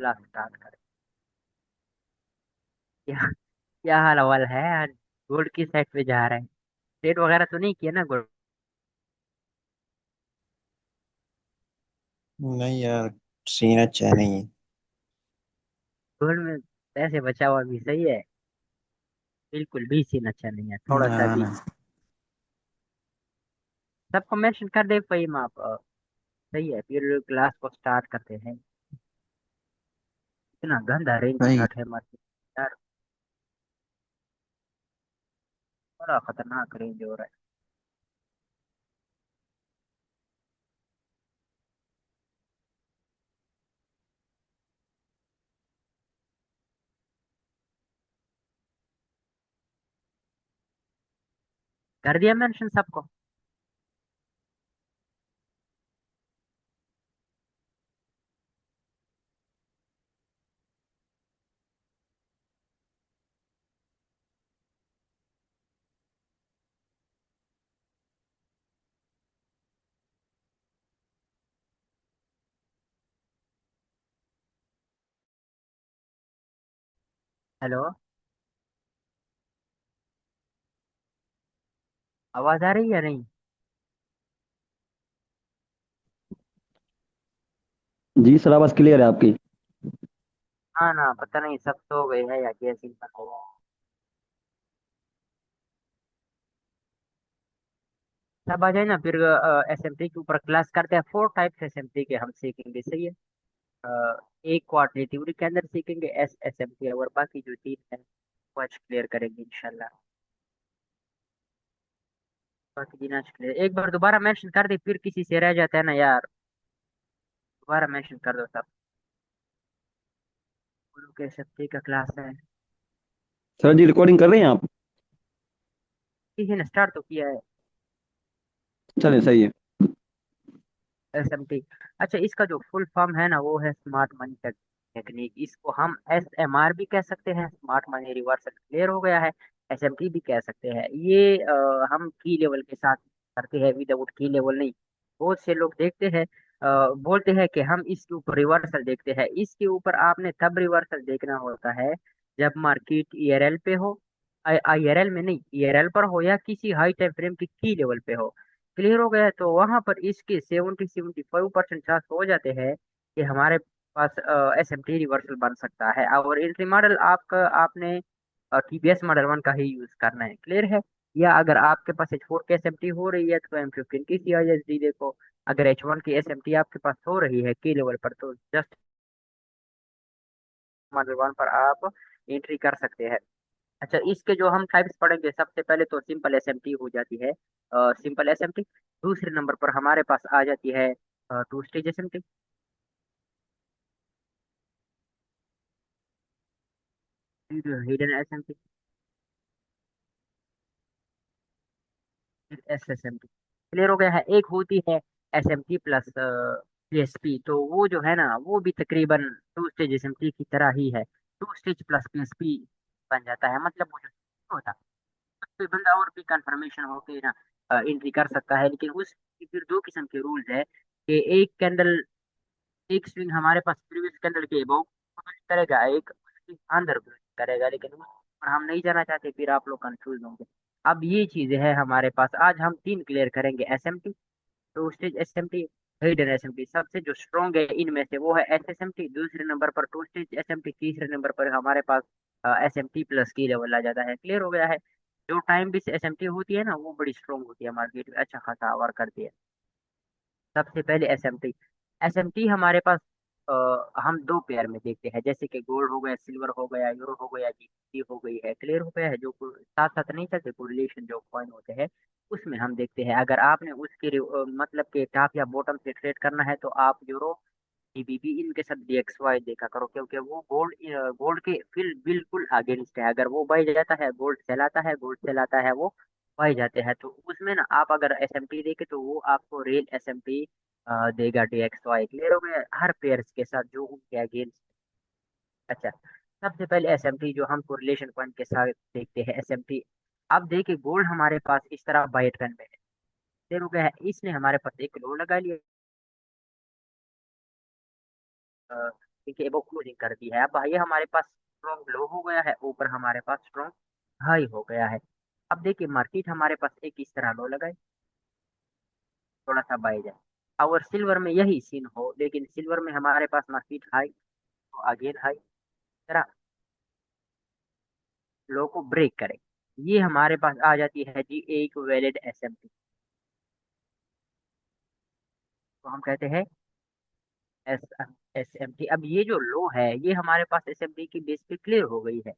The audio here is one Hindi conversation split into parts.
क्लास स्टार्ट करें। क्या क्या हाल हवाल है आज? गोल्ड की साइड पे जा रहे हैं? ट्रेड वगैरह तो नहीं किया ना गोल्ड? नहीं यार, सीन अच्छा नहीं है। गोल्ड में पैसे बचा हुआ भी सही है। बिल्कुल भी सीन अच्छा नहीं है थोड़ा सा ना भी। ना। सबको मेंशन कर दे भाई आप। सही है, फिर क्लास को स्टार्ट करते हैं। इतना गंदा रेंज भाई, चार्ट है मार्केट यार। बड़ा खतरनाक रेंज हो रहा है। कर दिया मेंशन सबको। हेलो। आवाज आ रही है या नहीं? जी सर, आवाज क्लियर है आपकी। हाँ ना, पता नहीं सब सो गए हैं या क्या सीन बन गया है। सब आ जाए ना फिर। एसएमटी के ऊपर क्लास करते हैं। 4 टाइप्स एसएमटी के हम सीखेंगे, सही है। एक क्वार्टरली थ्योरी के अंदर सीखेंगे एस एसएमटी, और बाकी जो 3 है वो आज क्लियर करेंगे इंशाल्लाह। बाकी दिन आज क्लियर। एक बार दोबारा मेंशन कर दे, फिर किसी से रह जाता है ना यार। दोबारा मेंशन कर दो सब। गुरु के एसएमटी का क्लास है। सर जी, रिकॉर्डिंग कर रहे हैं आप? किसी ने स्टार्ट तो किया है। चलिए, सही है। एसएमटी। अच्छा, इसका जो फुल फॉर्म है ना वो है स्मार्ट मनी टेक्निक। इसको हम एसएमआर भी कह सकते हैं, स्मार्ट मनी रिवर्सल। क्लियर हो गया है। एसएमटी भी कह सकते हैं ये। हम की लेवल के साथ करते हैं, विदाउट की लेवल नहीं। बहुत से लोग देखते हैं, बोलते हैं कि हम इसके ऊपर रिवर्सल देखते हैं। इसके ऊपर आपने तब रिवर्सल देखना होता है जब मार्केट ईआरएल पे हो। आईआरएल में नहीं, ईआरएल पर हो या किसी हाई टाइम फ्रेम की लेवल पे हो। क्लियर हो गया है, तो वहां पर इसके 75% चांस हो जाते हैं कि हमारे पास एस एम टी रिवर्सल बन सकता है। और एंट्री मॉडल आपका आपने टीबीएस मॉडल 1 का ही यूज करना है। क्लियर है। या अगर आपके पास H4 की एस एम टी हो रही है तो M15 की CISD देखो। अगर H1 की एस एम टी आपके पास हो रही है की लेवल पर तो जस्ट मॉडल 1 पर आप एंट्री कर सकते हैं। अच्छा, इसके जो हम टाइप्स पढ़ेंगे, सबसे पहले तो सिंपल एसएमटी हो जाती है। Simple SMT. दूसरे नंबर पर हमारे पास आ जाती है टू स्टेज एसएमटी। फिर हिडन एसएमटी। फिर एसएसएमटी। क्लियर हो गया है। एक होती है एसएमटी प्लस पीएसपी, तो वो जो है ना वो भी तकरीबन टू स्टेज एसएमटी की तरह ही है। टू स्टेज प्लस पीएसपी बन जाता है, मतलब वो जो होता है कोई बंदा और भी कंफर्मेशन होके ना एंट्री कर सकता है। लेकिन उस फिर दो किस्म के रूल्स है कि एक कैंडल, एक स्विंग हमारे पास प्रीवियस कैंडल के अबव करेगा, एक उसके अंदर करेगा, लेकिन उस पर हम नहीं जाना चाहते, फिर आप लोग कंफ्यूज होंगे। अब ये चीजें है हमारे पास। आज हम 3 क्लियर करेंगे। SMT, two stage SMT, hidden SMT. सबसे जो स्ट्रॉन्ग है इनमें से वो है एसएसएमटी। दूसरे नंबर पर टू स्टेज एसएमटी। तीसरे नंबर पर हमारे पास एसएमटी प्लस की लेवल आ जाता है। क्लियर हो गया है। जो टाइम बेस्ड एसएमटी होती है ना वो बड़ी स्ट्रॉन्ग होती है, मार्केट में अच्छा खासा वर्क करती है। सबसे पहले एसएमटी। एसएमटी हमारे पास हम दो पेयर में देखते हैं, जैसे कि गोल्ड हो गया, सिल्वर हो गया, यूरो हो गया, जीबीपी हो गई है। क्लियर हो गया है। जो साथ साथ नहीं चलते, कोरिलेशन जो कॉइन होते हैं उसमें हम देखते हैं। अगर आपने उसके मतलब के टॉप या बॉटम से ट्रेड करना है तो आप यूरो, जीबीपी इनके साथ DXY देखा करो, क्योंकि वो गोल्ड गोल्ड के फिर बिल्कुल अगेंस्ट है। अगर वो बढ़ जाता है गोल्ड सेल आता है, गोल्ड सेल आता है वो बढ़ जाते हैं। तो उसमें ना आप अगर एसएमटी देखे तो वो आपको रियल एसएमटी देगा, DXY। क्लियर हो गया। हर पेयर्स के साथ जो उनके अगेंस्ट। अच्छा, सबसे पहले एसएमटी जो हम कोरिलेशन पॉइंट के साथ देखते हैं एसएमटी। अब देखिए गोल्ड हमारे पास इस तरह बाइट करने में है। क्लियर हो गया है। इसने हमारे पास एक लो लगा लिया ठीक है, वो क्लोजिंग कर दी है। अब ये हमारे पास स्ट्रॉन्ग लो हो गया है, ऊपर हमारे पास स्ट्रॉन्ग हाई हो गया है। अब देखिए मार्केट हमारे पास एक इस तरह लो लगाए, थोड़ा सा बाई जाए, और सिल्वर में यही सीन हो, लेकिन सिल्वर में हमारे पास मार्केट हाई तो अगेन हाई तरह लो को ब्रेक करे, ये हमारे पास आ जाती है जी एक वैलिड एसएमटी। तो हम कहते हैं एस एसएमटी। अब ये जो लो है ये हमारे पास एसएमटी की बेस पे क्लियर हो गई है,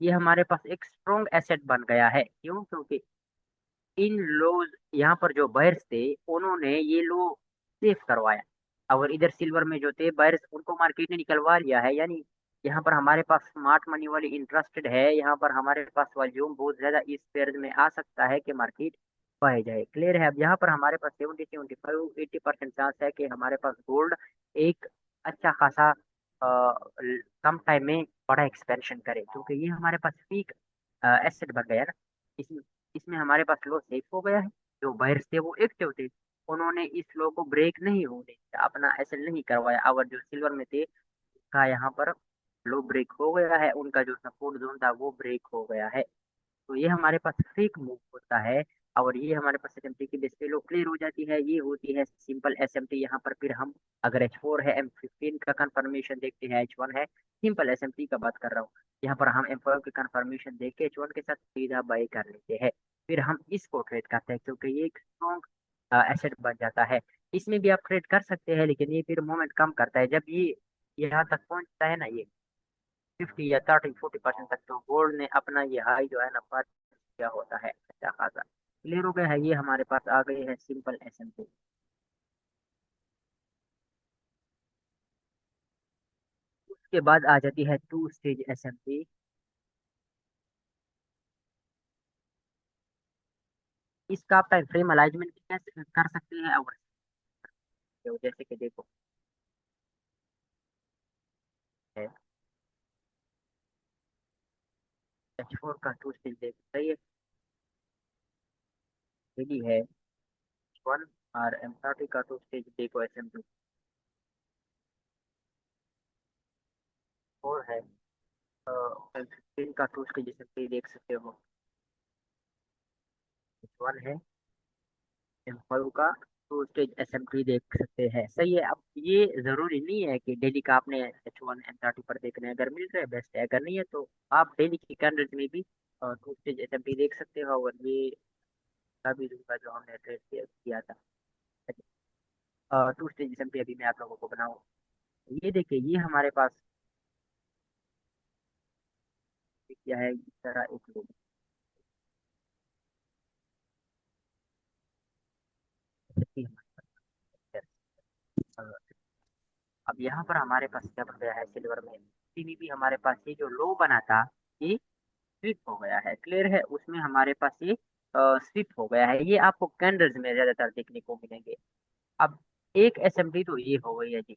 ये हमारे पास एक स्ट्रॉन्ग एसेट बन गया है। क्यों? क्योंकि इन लोज यहाँ पर जो बायर्स थे उन्होंने ये लो सेफ करवाया, और इधर सिल्वर में जो थे बायर्स उनको मार्केट ने निकलवा लिया है। यानी यहाँ पर हमारे पास स्मार्ट मनी वाली इंटरेस्टेड है, यहाँ पर हमारे पास वॉल्यूम बहुत ज्यादा इस पेयर में आ सकता है कि मार्केट बह जाए। क्लियर है? अब यहाँ पर हमारे पास 70 75 80% चांस है कि हमारे पास गोल्ड एक अच्छा खासा कम टाइम में बड़ा एक्सपेंशन करे, क्योंकि ये हमारे पास पीक एसेट बन गया ना। इसमें इसमें हमारे पास लो सेफ हो गया है, जो बायर्स थे वो एक्टिव थे, उन्होंने इस लो को ब्रेक नहीं होने दिया, अपना एसेट नहीं करवाया, और जो सिल्वर में थे का यहाँ पर लो ब्रेक हो गया है, उनका जो सपोर्ट जोन था वो ब्रेक हो गया है। तो ये हमारे पास फेक मूव होता है, और ये हमारे पास एसएमटी की बेस पे लो क्लियर हो जाती है, ये होती है सिंपल एसएमटी। यहाँ पर फिर हम अगर H4 है, M15 का कंफर्मेशन देखते हैं, H1 है, सिंपल एसएमटी का बात कर रहा हूँ, यहाँ पर हम M5 की कंफर्मेशन देख के H1 के साथ सीधा बाई कर लेते हैं, फिर हम इसको ट्रेड करते हैं, क्योंकि ये एक स्ट्रॉन्ग एसेट बन जाता है। इसमें भी आप ट्रेड कर सकते हैं, लेकिन ये फिर मोमेंट कम करता है जब ये यहाँ तक पहुंचता है ना, ये 50 या 30 40% तक, तो गोल्ड ने अपना ये हाई जो है ना पार किया होता है अच्छा खासा। क्लियर हो गया है? ये हमारे पास आ गई है सिंपल एसएमपी। उसके बाद आ जाती है टू स्टेज एसएमपी। इसका आप टाइम फ्रेम अलाइनमेंट कैसे कर सकते हैं, और जैसे कि देखो है H4 का टू स्टेज देख सही है, रेडी है वन, और M30 का टू स्टेज देखो एसएमपी फोर है, M15 का टू स्टेज एसएमपी देख सकते हो, वन है, एम्पल का टू स्टेज एसएमटी देख सकते हैं। सही है? अब ये जरूरी नहीं है कि डेली का आपने H1 M30 पर देखना है, अगर मिल रहा है बेस्ट है, अगर नहीं है तो आप डेली की कैंडल्स में भी टू स्टेज एसएमटी देख सकते हो। और ये अभी दूंगा जो हमने ट्रेड किया था, टू स्टेज एसएमटी अभी मैं आप लोगों को बनाऊँ। ये देखिए ये हमारे पास क्या है, इस तरह एक लोग, अब यहाँ पर हमारे पास क्या बन गया है सिल्वर में, भी हमारे पास ये जो लो बना था ये स्विप हो गया है। क्लियर है? उसमें हमारे पास ये स्विप हो गया है, ये आपको कैंडल्स में ज्यादातर देखने को मिलेंगे। अब एक एसएमटी तो ये हो गई है जी,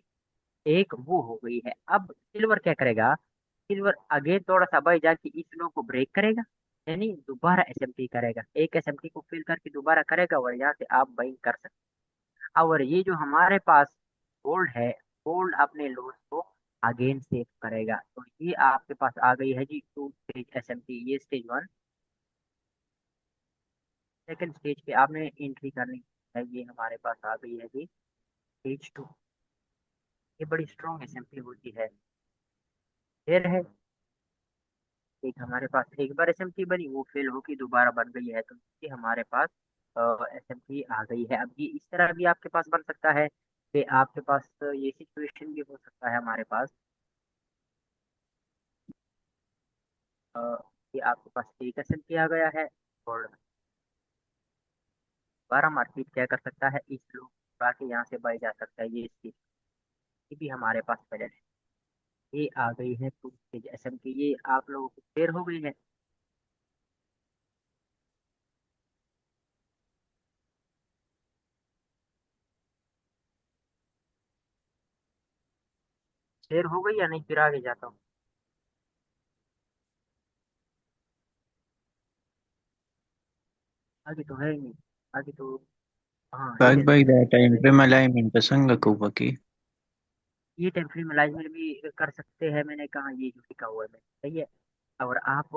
एक वो हो गई है। अब सिल्वर क्या करेगा, सिल्वर आगे थोड़ा सा बढ़ जाके इस लो को ब्रेक करेगा, यानी दोबारा एसएमटी करेगा, एक एसएमटी को फिल करके दोबारा करेगा, और यहाँ से आप बाइंग कर सकते हैं। और ये जो हमारे पास गोल्ड है, गोल्ड अपने लोस को अगेन सेव करेगा। तो ये आपके पास आ गई है जी टू स्टेज एसएमटी, ये स्टेज वन। सेकंड स्टेज पे आपने एंट्री करनी है, ये हमारे पास आ गई है जी स्टेज टू। ये बड़ी स्ट्रॉन्ग एसएमपी होती है। फिर है एक हमारे पास एक बार एसएमपी बनी, वो फेल होके दोबारा बन गई है, तो ये हमारे पास एसएमपी आ गई है। अब ये इस तरह भी आपके पास बन सकता है कि आपके पास ये सिचुएशन भी हो सकता है हमारे पास, अ, कि आपके पास एक एसएमपी आ गया है, और दोबारा मार्केट क्या कर सकता है, इस लो के यहाँ से बाई जा सकता है, ये इसकी ये भी हमारे पास पहले ये आ गई है टू स्टेज एसएमपी, ये आप लोगों को क्लियर हो गई है। क्लियर हो गई या नहीं? फिर आगे जाता हूँ, आगे तो है ही नहीं, आगे तो हाँ ये Backbite एसएमपी that time है। frame alignment संघ कुबकी ये टेम्परेचर में भी कर सकते हैं, मैंने कहा ये जो लिखा हुआ है मैंने, सही है। और आप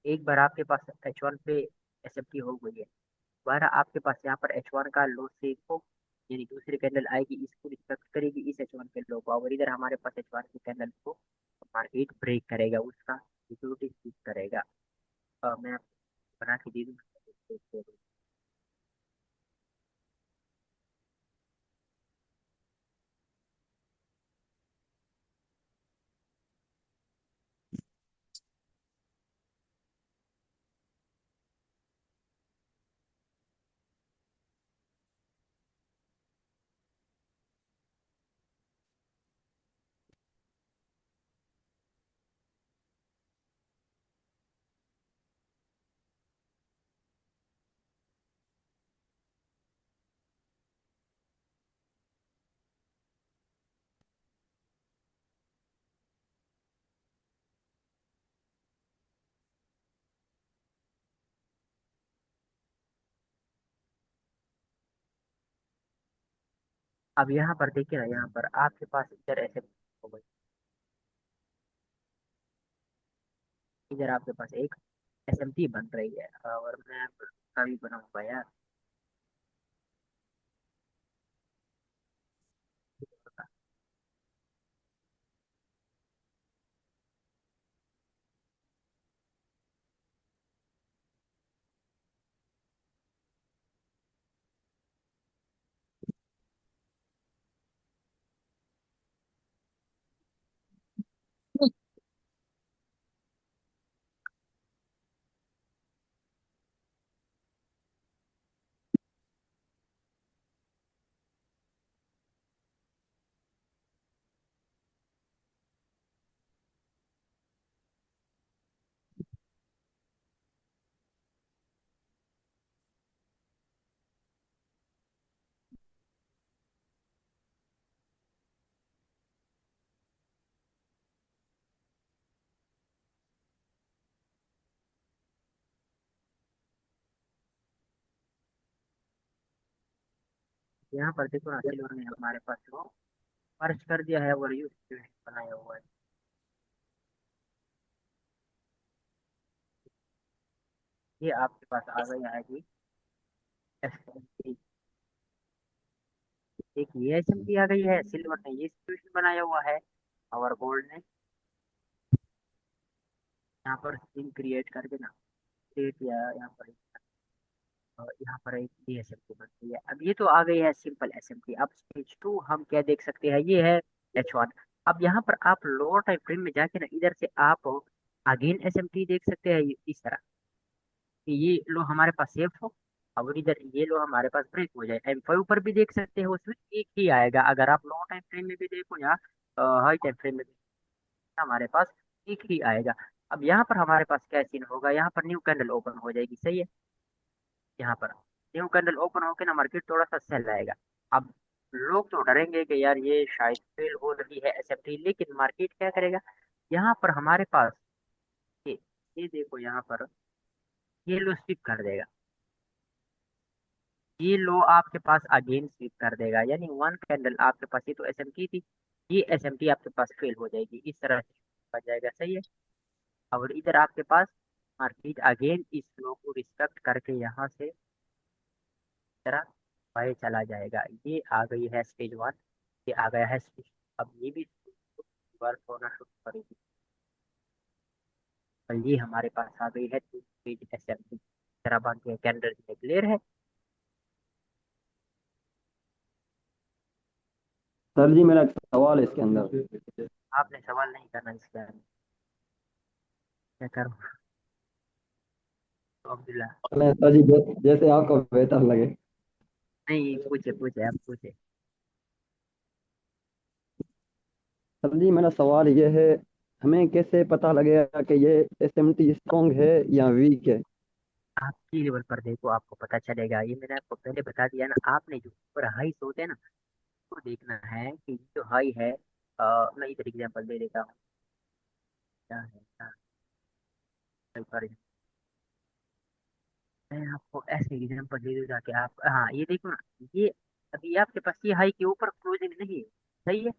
एक बार आपके पास H1 पे एसएमटी हो गई है, दोबारा आपके पास यहाँ पर H1 का लो से हो, यानी दूसरी कैंडल आएगी, इसको रिस्पेक्ट करेगी इस H1 के लो को, और इधर हमारे पास H1 की कैंडल को मार्केट ब्रेक करेगा, उसका सिक्योरिटी स्विच करेगा। मैं आपको बना के दे दूँ। अब यहाँ पर देखिए ना, यहाँ पर आपके पास इधर ऐसे हो गई, इधर आपके पास एक एसएमटी बन रही है, और मैं कभी बनाऊंगा यार। यहाँ पर देखो ना, सिल्वर ने हमारे पास वो फर्ज कर दिया है और यू बनाया हुआ है। ये आपके पास आ गया है जी SMT। एक ये एसएमटी आ गई है, सिल्वर ने ये सिचुएशन बनाया हुआ है, और गोल्ड ने यहाँ पर सीन क्रिएट करके ना, क्रिएट किया यहाँ पर। यहाँ पर एक ये एसएमटी बन गई है। अब ये तो आ गई है सिंपल एसएमटी। अब स्टेज टू हम क्या देख सकते हैं, ये है H1। अब यहाँ पर आप लोअर टाइम फ्रेम में जाके ना, इधर से आप अगेन एसएमटी देख सकते हैं, इस तरह कि ये लो हमारे पास सेफ हो, और इधर ये लो हमारे पास ब्रेक हो जाए। M5 ऊपर भी देख सकते हो, उसमें एक ही आएगा, अगर आप लो टाइम फ्रेम में भी देखो या हाई टाइम फ्रेम में भी, हमारे पास एक ही आएगा। अब यहाँ पर हमारे पास क्या सीन होगा, यहाँ पर न्यू कैंडल ओपन हो जाएगी, सही है। यहाँ पर न्यू कैंडल ओपन होकर ना मार्केट थोड़ा सा सेल आएगा। अब लोग तो डरेंगे कि यार ये शायद फेल हो रही है एसएफटी, लेकिन मार्केट क्या करेगा, यहाँ पर हमारे पास ये ये देखो, यहाँ पर ये लो स्विप कर देगा, ये लो आपके पास अगेन स्विप कर देगा, यानी वन कैंडल आपके पास, ये तो एसएमटी थी, ये एसएमटी आपके पास फेल हो जाएगी, इस तरह से बन जाएगा, सही है। और इधर आपके पास मार्केट अगेन इस लो को रिस्पेक्ट करके यहाँ से तरह बाय चला जाएगा। ये आ गई है स्टेज वन, ये आ गया है स्टेज। अब ये भी वर्क होना शुरू करेगी, और ये हमारे पास आ गई है टू स्टेज एसएमटी। तरह बाकी कैंडल में क्लियर है। सर जी मेरा एक सवाल है इसके अंदर। आपने सवाल नहीं करना इसके अंदर, क्या करूँ तो अब्दुल्ला। मैं सर जी जैसे आपको बेहतर लगे। नहीं, पूछे पूछे, आप पूछे। सर जी मेरा सवाल ये है, हमें कैसे पता लगेगा कि ये एसएमटी स्ट्रॉन्ग है या वीक है? आप की लेवल पर देखो, आपको पता चलेगा। ये मैंने आपको पहले बता दिया ना, आपने जो ऊपर हाई होते हैं ना, तो देखना है कि जो हाई है, मैं इधर एग्जाम्पल दे देता हूँ, क्या है क्या है, मैं आपको ऐसे एग्जाम्पल दे दूँ ताकि आप, हाँ ये देखो ना, ये अभी आपके पास ये हाई के ऊपर क्लोजिंग नहीं है, सही है।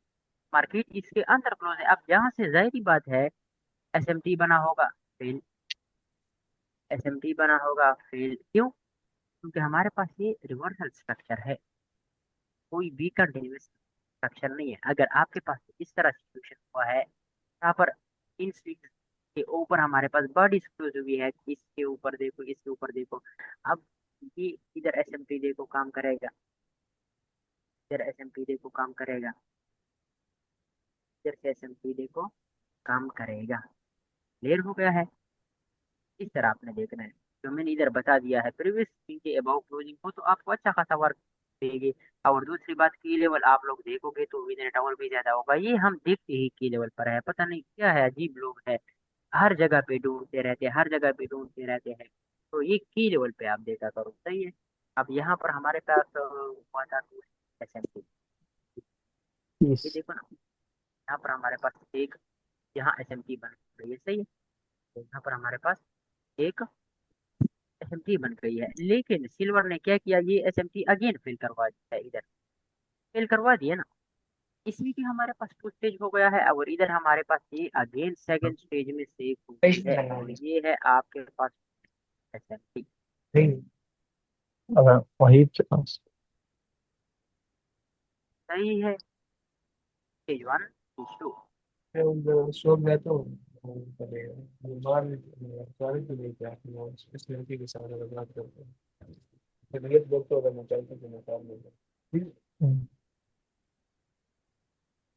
मार्केट इसके अंदर क्लोज है। अब यहाँ से जाहिर बात है एसएमटी बना होगा, फेल। एसएमटी बना होगा, फेल क्यों? क्योंकि हमारे पास ये रिवर्सल स्ट्रक्चर है, कोई भी कंटिन्यूस स्ट्रक्चर नहीं है। अगर आपके पास इस तरह सिचुएशन हुआ है, यहाँ पर इन स्विच के ऊपर हमारे पास बॉडी क्लोज हुई है, इसके ऊपर देखो, इसके ऊपर देखो। अब ये इधर एसएमटी देखो काम करेगा, इधर एसएमटी देखो काम करेगा, इधर से एसएमटी देखो काम करेगा। क्लियर हो गया है? इस तरह आपने देखना है। जो मैंने इधर बता दिया है प्रीवियस के अबाउट क्लोजिंग को, तो आपको अच्छा खासा वर्क देगी। और दूसरी बात, की लेवल आप लोग देखोगे तो विद इन टावर भी ज्यादा होगा। ये हम देखते ही की लेवल पर है, पता नहीं क्या है, अजीब लोग है, हर जगह पे ढूंढते रहते हैं, हर जगह पे ढूंढते रहते हैं। तो ये की लेवल पे आप देखा करो, सही है। अब यहाँ पर हमारे पास हुआ था एसएमटी, यस। ये देखो ना, यहाँ पर हमारे पास एक, यहाँ एसएमटी बन रही है, सही है। तो यहाँ पर हमारे पास एक एसएमटी बन गई है, लेकिन सिल्वर ने क्या किया, ये एसएमटी अगेन फिल करवा दिया है, इधर फिल करवा दिया ना। इसमें कि हमारे पास टू स्टेज हो गया है, और इधर हमारे पास ये अगेन सेकंड स्टेज में सेव हुई है, और ये है आपके पास एसएमटी। वही सही है, स्टेज वन, स्टेज टू। शो गया तो बाहर सॉरी तो नहीं क्या इस लड़की के साथ अगर बात करते हैं तो गलत बोलते हो, अगर मैं चाहता हूँ तो मैं काम नहीं करता।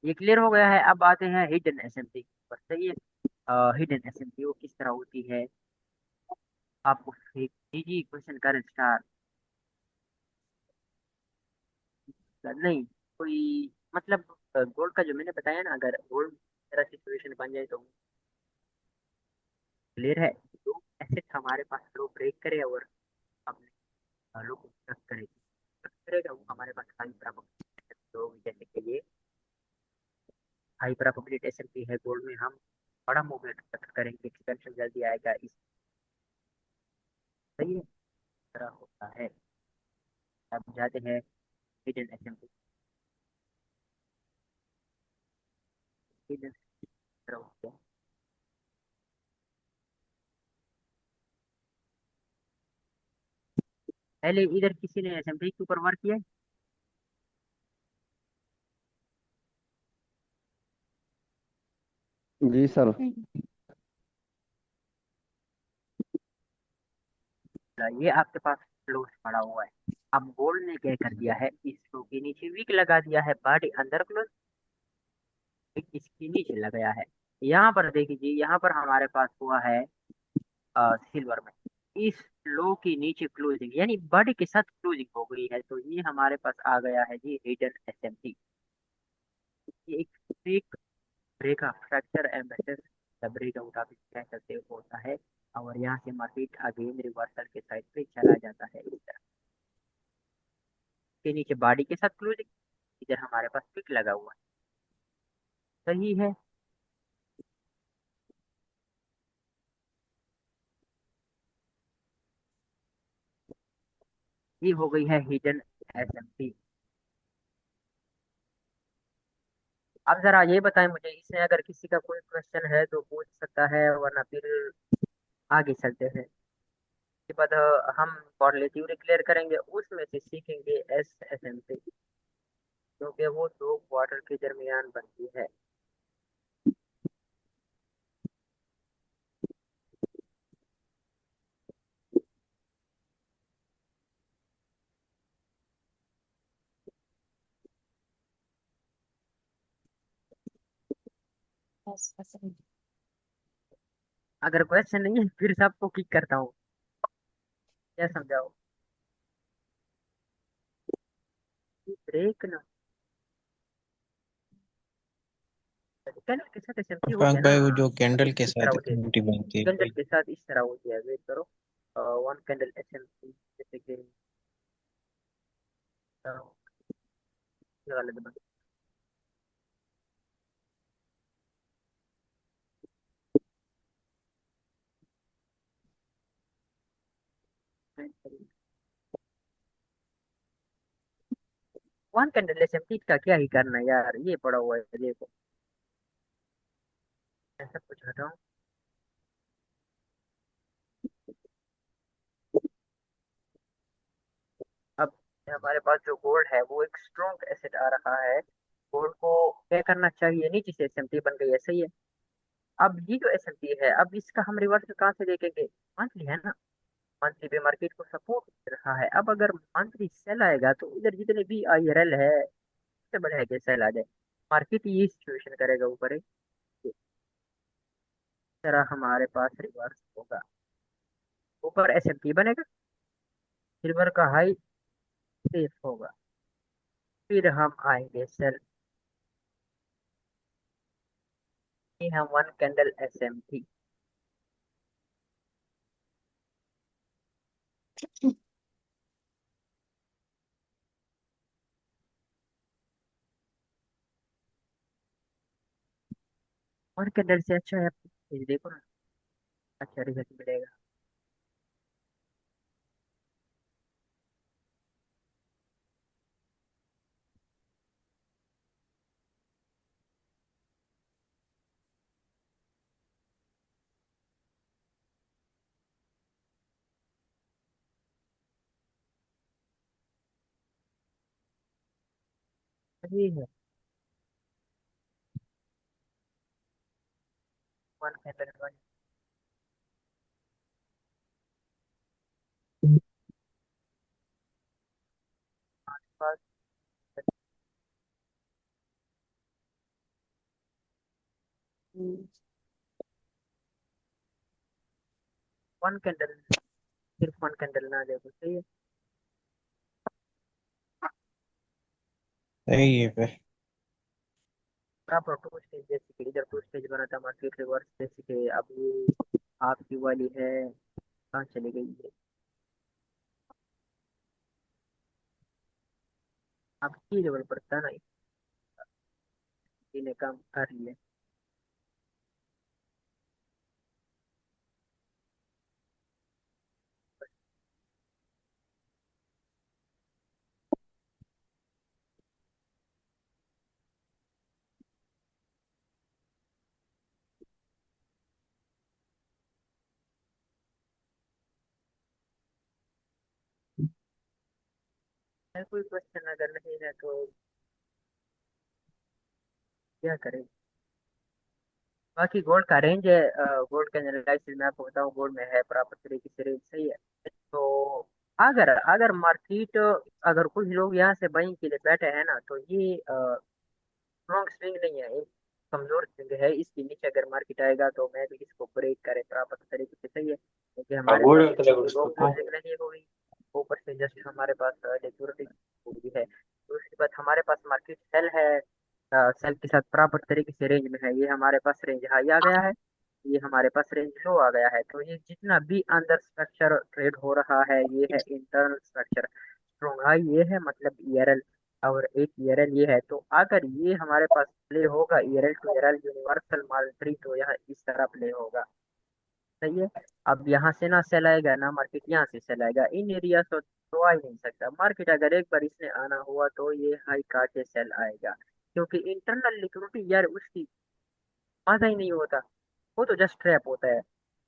ये क्लियर हो गया है। अब आते हैं हिडन एसएमटी पर, सही है। हिडन एसएमटी वो किस तरह होती है, आपको एक इजी क्वेश्चन कर स्टार्ट नहीं, कोई मतलब गोल्ड का जो मैंने बताया ना, अगर गोल्ड तरह सिचुएशन बन जाए तो क्लियर है। तो एसेट हमारे पास लो ब्रेक करे और अपने लो को ट्रस्ट करे, ट्रस्ट करेगा वो हमारे पास हाई प्रोबेबिलिटी। तो जैसे कि ये हाई प्रोबेबिलिटी एसएमपी है गोल्ड में, हम बड़ा मूवमेंट ट्रस्ट करेंगे, एक्सपेंशन जल्दी आएगा, इस सही है, इस तरह होता है। अब जाते हैं हिडन एसएमपी, हिडन तरह होता है। पहले इधर किसी ने एसएमपी के ऊपर वर्क किया है? जी सर। ये आपके पास क्लोज पड़ा हुआ है। अब गोल्ड ने क्या कर दिया है, इस रो के नीचे वीक लगा दिया है, बॉडी अंदर क्लोज, इसके नीचे लगाया है। यहाँ पर देखिए, यहाँ पर हमारे पास हुआ है सिल्वर में, इस लो के नीचे क्लोजिंग, यानी बॉडी के साथ क्लोजिंग हो गई है। तो ये हमारे पास आ गया है जी हिडन एसएमटी। ये एक fake break fracture ambassador break out आप कह सकते हो, होता है। और यहाँ से मार्केट अगेन रिवर्सल के साइड पे चला जाता है, इस तरह के नीचे बॉडी के साथ क्लोजिंग, इधर हमारे पास पिक लगा हुआ है, सही है। ये हो गई है हिडन एसएमटी। अब जरा ये बताएं मुझे, इसमें अगर किसी का कोई क्वेश्चन है तो पूछ सकता है, वरना फिर आगे चलते हैं। इसके बाद हम मॉडल थ्योरी क्लियर करेंगे, उसमें से सीखेंगे एस एस एम टी, क्योंकि वो दो क्वार्टर के दरमियान बनती है। अगर क्वेश्चन नहीं है फिर सबको किक करता हूँ, क्या समझाओ? ब्रेक ना, कैंडल के साथ एसएमटी होती आकाश है ना, भाई वो जो कैंडल के इस तरह साथ होती है, एम्प्टी बनती है कैंडल कोई। के साथ इस तरह होती है, वेट करो। वन कैंडल एसएमटी, जैसे कि गलत बन, वन कैंडल एसएमटी का क्या ही करना है यार, ये पड़ा हुआ है देखो। ऐसा कुछ हटाओ। अब हमारे पास जो गोल्ड है वो एक स्ट्रॉन्ग एसेट आ रहा है। गोल्ड को क्या करना चाहिए, नीचे से एसएमटी बन गई है, सही है। अब ये जो एसएमटी है, अब इसका हम रिवर्स कहाँ से देखेंगे, मंथली है ना। मंथली पे मार्केट को सपोर्ट दे रहा है। अब अगर मंथली सेल आएगा तो इधर जितने भी आईआरएल है उससे बढ़िया के सेल आ जाए। मार्केट ये सिचुएशन करेगा ऊपर है। इस तरह हमारे पास रिवर्स होगा, ऊपर एसएमटी बनेगा, सिल्वर का हाई सेफ होगा, फिर हम आएंगे सेल। ये हम one candle SMT. One candle से अच्छा है, आप ये देखो ना, अच्छा रिजल्ट मिलेगा। ये है one candle one pass. One candle, सिर्फ वन कैंडल ना देखो, सही है। सही है फिर। प्रॉपर टू स्टेज, जैसे कि इधर टू स्टेज बना था मार्केट रिवर्स, जैसे कि अब ये आपकी वाली है, कहाँ चली गई है, आपकी लेवल पर था ना, इन्हें काम कर लिए। है कोई क्वेश्चन, अगर नहीं है तो क्या करें। बाकी गोल्ड का रेंज है, गोल्ड का एनालिसिस मैं आपको बताऊं, गोल्ड में है प्रॉपर तरीके से रेंज, सही है। तो अगर अगर मार्केट, अगर कुछ लोग यहाँ से बाइंग के लिए बैठे हैं ना, तो ये स्ट्रॉन्ग स्विंग नहीं है, एक कमजोर स्विंग है। इसके नीचे अगर मार्केट आएगा तो मैं भी इसको ब्रेक करे प्रॉपर तरीके से, सही है, क्योंकि हमारे पास गोल्ड इसकी मतलब कोई लो उसको क्लोजिंग नहीं हुई। ऊपर से जस्ट हमारे पास सिक्योरिटी हुई है, तो उसके बाद हमारे पास मार्केट सेल है। सेल के साथ प्रॉपर तरीके से रेंज में है, ये हमारे पास रेंज हाई आ गया है, ये हमारे पास रेंज लो आ गया है। तो ये जितना भी अंदर स्ट्रक्चर ट्रेड हो रहा है, ये है इंटरनल स्ट्रक्चर। स्ट्रॉन्ग हाई ये है, मतलब ईआरएल, और एक ईआरएल ये है। तो अगर ये हमारे पास प्ले होगा ईआरएल टू ईआरएल यूनिवर्सल मॉनेटरी, तो यह इस तरह प्ले होगा, सही है। अब यहाँ से ना सेल आएगा ना मार्केट यहाँ से सेल आएगा, इन एरिया से तो आ ही नहीं सकता मार्केट। अगर एक बार इसने आना हुआ तो ये हाई काटे सेल आएगा, क्योंकि इंटरनल लिक्विडिटी यार उसकी मजा ही नहीं होता, वो तो जस्ट ट्रैप होता है।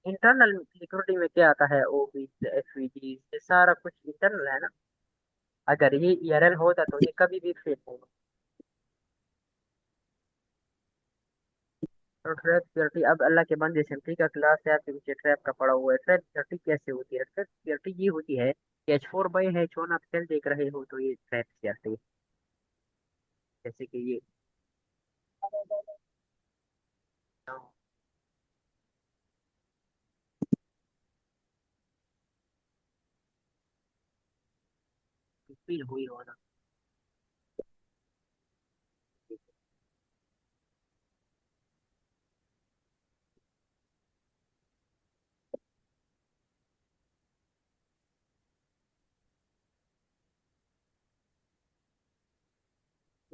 इंटरनल सिक्योरिटी में क्या आता है, ओबी एफवीजी, ये सारा कुछ इंटरनल है ना। अगर ये ईआरएल होता तो ये कभी भी फेल होगा। तो ट्रैप सिक्योरिटी, अब अल्लाह के बंदे सिम्पली का क्लास है आपके पीछे ट्रैप का पड़ा हुआ है। ट्रैप सिक्योरिटी कैसे होती है, ट्रैप सिक्योरिटी ये होती है कि H4 बाय H1 आप सेल देख रहे हो तो ये ट्रैप सिक्योरिटी, जैसे कि ये फील हुई होना।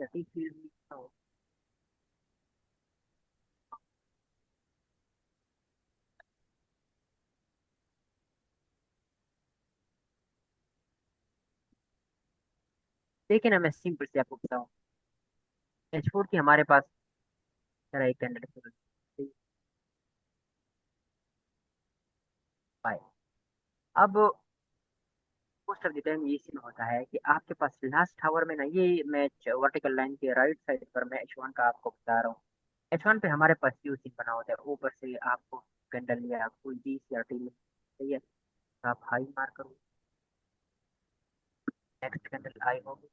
फील हुई हो। देखिए ना, मैं सिंपल से आपको बताऊँ। H4 की हमारे पास तरह एक कैंडिडेट पाए। अब मोस्ट ऑफ द टाइम ये सीन होता है कि आपके पास लास्ट आवर में ना, ये मैच वर्टिकल लाइन के राइट साइड पर मैं H1 का आपको बता रहा हूँ। H1 पे हमारे पास यू सीन बना होता है, ऊपर से आपको कैंडल या कोई 20 या 30 सही है, तो आप हाई मार करो, नेक्स्ट कैंडल हाई होगी,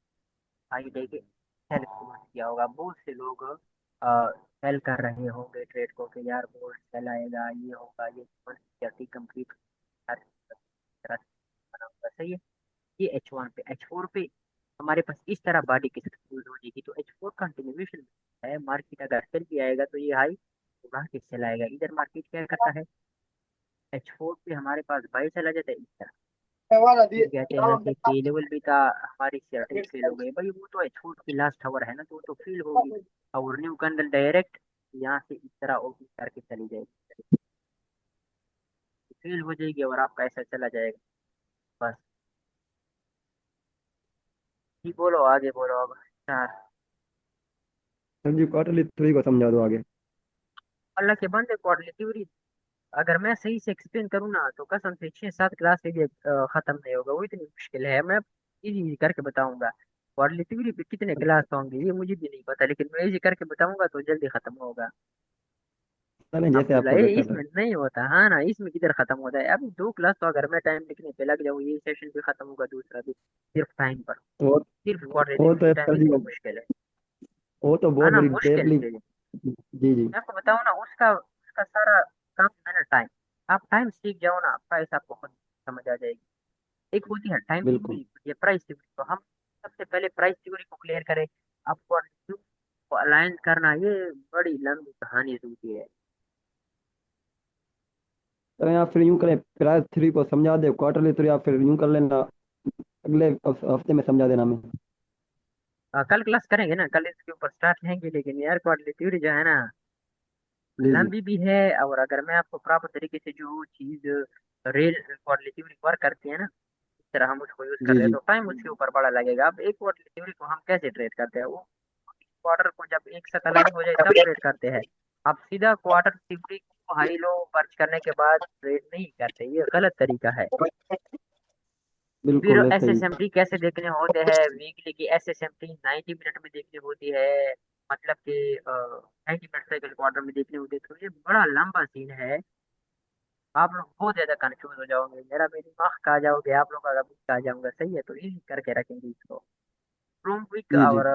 हाई देके सेल किया होगा। बहुत से लोग सेल कर रहे होंगे ट्रेड को कि यार गोल्ड सेल आएगा, ये होगा, ये कंप्लीट बना होगा, सही है। ये H1 पे, H4 पे हमारे पास इस तरह बॉडी की यूज हो जाएगी, तो H4 कंटिन्यूएशन है। मार्केट अगर सेल भी आएगा तो ये हाई मार्केट सेल आएगा। इधर मार्केट क्या करता है, H4 पे हमारे पास बाई चला जाता है इस तरह, फिर कहते हैं कि के लेवल भी था, हमारी सेटिंग फेल हो गई भाई। वो तो H4 की लास्ट आवर है ना, तो वो तो फेल होगी, और न्यू कैंडल डायरेक्ट यहाँ से इस तरह ओपन करके चली जाएगी, फेल हो जाएगी और आपका ऐसा चला जाएगा बस। जी बोलो, आगे बोलो अब। हाँ, सर जी क्वार्टरली थ्री को समझा दो आगे। अल्लाह के बंदे क्वार्टरली थ्योरी अगर मैं सही से एक्सप्लेन करूँ ना, तो कसम से 6-7 क्लास से भी खत्म नहीं होगा, वो इतनी मुश्किल है। मैं इजी करके बताऊंगा। क्वार्टरली थ्योरी पे कितने क्लास होंगे ये मुझे भी नहीं पता, लेकिन मैं इजी करके बताऊंगा तो जल्दी खत्म होगा। चलें जैसे अब्दुल्ला, आपको ये बेटर इसमें लगे। नहीं होता, हाँ ना, इसमें किधर खत्म होता है। अभी 2 क्लास तो अगर मैं टाइम लिखने पे लग जाऊँ, ये सेशन भी खत्म होगा, दूसरा भी सिर्फ टाइम पर। वो सिर्फ क्वार्टरली वो थ्योरी तो टाइम सर जी इतनी मुश्किल है। वो तो हाँ बहुत ना, बड़ी मुश्किल टेबली। है ये। जी जी। मैं आपको बताऊँ ना, उसका उसका सारा काम है ना टाइम। आप टाइम सीख जाओ ना, प्राइस आपको खुद समझ आ जाएगी। एक होती है टाइम बिल्कुल। थ्योरी, ये प्राइस थ्योरी। तो हम सबसे पहले प्राइस थ्योरी को क्लियर करें। आपको को अलाइन करना ये बड़ी लंबी कहानी होती है। तो आप फिर यूं करें, प्राइस थ्री को समझा दे, क्वार्टरली थ्री आप फिर यूं कर लेना, अगले हफ्ते में समझा देना हमें। कल क्लास करेंगे ना, कल इसके ऊपर स्टार्ट लेंगे, लेकिन यार क्वार्टरली थ्योरी जो है ना, जी जी। लंबी भी है। और अगर मैं आपको प्रॉपर तरीके से जो चीज रेल क्वार्टरली थ्योरी वर्क करती है ना, इस तरह हम उसको यूज कर जी रहे हैं, जी। तो टाइम उसके ऊपर बड़ा लगेगा। अब एक क्वार्टरली थ्योरी को हम कैसे ट्रेड करते हैं, वो क्वार्टर को जब एक साथ अलाइन हो जाए तब ट्रेड करते हैं। आप सीधा क्वार्टर थ्योरी को हाई लो पर्च करने के बाद ट्रेड नहीं करते, ये गलत तरीका है। फिर बिल्कुल ऐसे ही। एसएसएमटी कैसे देखने होते हैं, वीकली की एसएसएमटी 90 मिनट में देखनी होती है, मतलब कि 90 मिनट साइकिल क्वार्टर में देखनी होती है। तो ये बड़ा लंबा सीन है, आप लोग बहुत ज्यादा कंफ्यूज हो जाओगे, मेरा भी दिमाग खा जाओगे, आप लोग का भी खा जाऊंगा, सही है। तो इजी करके रखेंगे इसको। स्ट्रॉन्ग वीक जी जी। और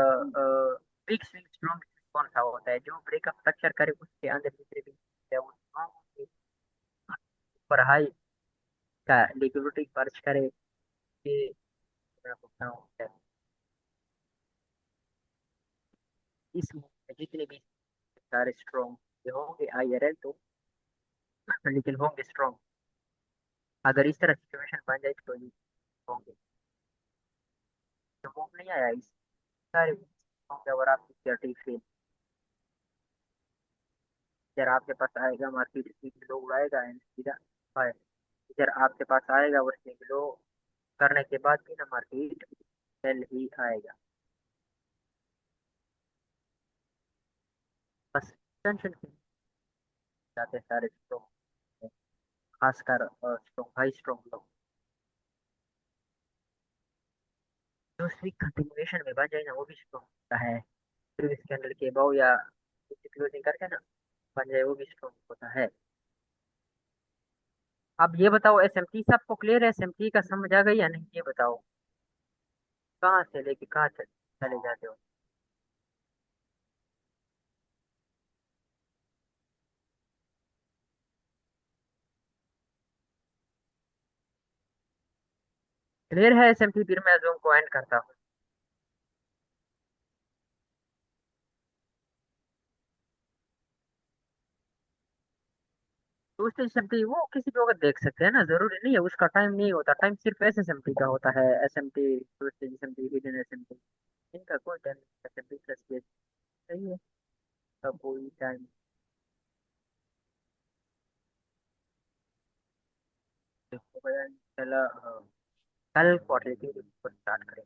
वीक स्विंग स्ट्रॉन्ग कौन सा होता है, जो ब्रेकअप स्ट्रक्चर करे उसके अंदर दूसरे भी है, वो स्ट्रॉन्ग पर हाई का लिक्विडिटी पर्च करे कि मैं बताऊं क्या, इस move में जितने भी सारे स्ट्रॉन्ग होंगे आईआरएल तो, लेकिन होंगे स्ट्रॉन्ग। अगर इस तरह सिचुएशन बन जाए तो ये होंगे, तो मूव नहीं आया इस सारे होंगे। और आप फेल, इधर आपके पास आएगा मार्केट इसमें लो उड़ाएगा एंड सीधा बाय। इधर आपके पास आएगा और इसमें लो करने के बाद भी ना मार्केट सेल ही आएगा। बस टेंशन क्यों जाते हैं सारे स्ट्रॉन्ग, खासकर स्ट्रॉन्ग हाई स्ट्रॉन्ग लोग। जो वीक कंटिन्यूएशन में बन जाए ना, वो भी स्ट्रॉन्ग होता है। प्रीवियस कैंडल के अबव या क्लोजिंग करके ना बन जाए, वो भी स्ट्रॉन्ग होता है। अब ये बताओ, एसएमटी सबको क्लियर है, एसएमटी का समझ आ गई या नहीं, ये बताओ। कहाँ से लेके कहाँ चले जाते हो। क्लियर है एसएमटी, फिर मैं जूम को एंड करता हूँ। दूसरी एसएमटी वो किसी भी वक्त देख सकते हैं ना, जरूरी नहीं है, उसका टाइम नहीं होता। टाइम सिर्फ एसएमटी का होता है। एसएमटी, दूसरी एसएमटी, हिडन एसएमटी, इनका कोई टाइम, एसएमटी प्लस के सही है, का कोई टाइम। चला कल क्वार्टर की स्टार्ट करें।